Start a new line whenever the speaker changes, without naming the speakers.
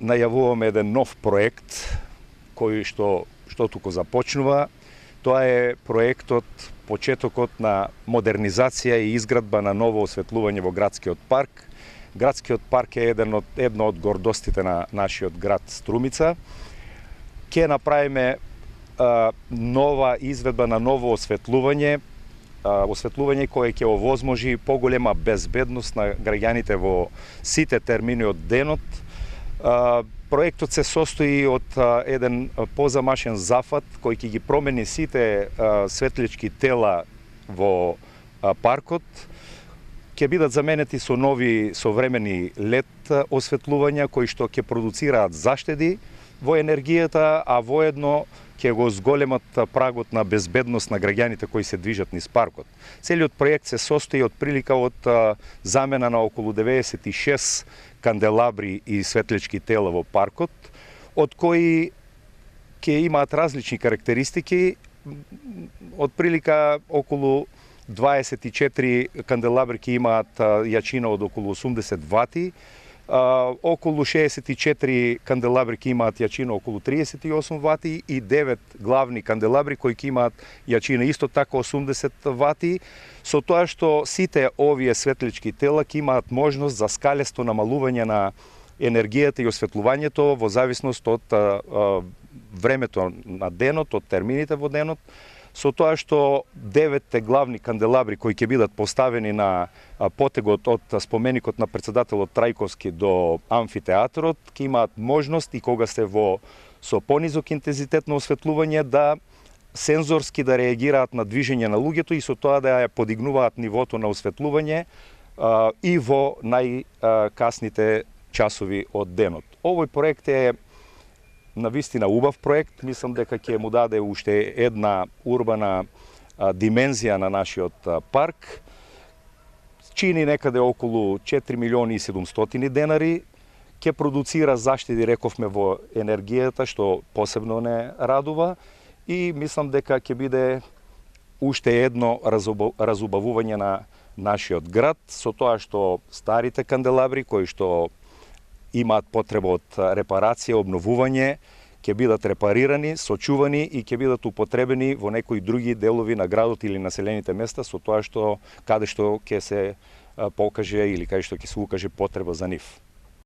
најавуваме еден нов проект кој што туку започнува. Тоа е проектот, почетокот на модернизација и изградба на ново осветлување во градскиот парк. Градскиот парк е една од гордостите на нашиот град Струмица. Ќе направиме нова изведба на ново осветлување кое ќе овозможи поголема безбедност на граѓаните во сите термини од денот. Проектот се состои од еден позамашен зафат кој ќе ги промени сите светлички тела во паркот. Ќе бидат заменети со нови современи LED осветлувања кои што ќе продуцираат заштеди во енергијата, а воедно ќе го зголемат прагот на безбедност на граѓаните кои се движат низ паркот. Целиот проект се состои од прилика од замена на околу 96 канделабри и светлички тела во паркот, од кои ќе имаат различни карактеристики. Од прилика околу 24 канделабри ќе имаат јачина од околу 80 вати, околу 64 канделабри ќе имаат јачина околу 38 вати и 9 главни канделабри кои ќе имаат јачина исто така 80 вати, со тоа што сите овие светлички тела ќе имаат можност за скалесто намалување на енергијата и осветлувањето во зависност од времето на денот, од термините во денот, со тоа што 9 главни канделабри кои ќе бидат поставени на потегот од споменикот на председателот Трајковски до амфитеатрот, ќе имаат можност и кога се со понизок интензитет на осветлување да сензорски да реагираат на движење на луѓето и со тоа да ја подигнуваат нивото на осветлување и во најкасните часови од денот. Овој проект е навистина убав проект. Мислам дека ќе му даде уште една урбана димензија на нашиот парк. Чини некаде околу 4 милиони и 700 денари. Ќе продуцира заштеди, рековме, во енергијата, што посебно не радува. И мислам дека ќе биде уште едно разубавување на нашиот град, со тоа што старите канделабри, кои што имаат потреба од репарација, обновување, ќе бидат репарирани, сочувани и ќе бидат употребени во некои други делови на градот или населените места, со тоа што каде што ќе се покаже или каде што ќе се укаже потреба за нив.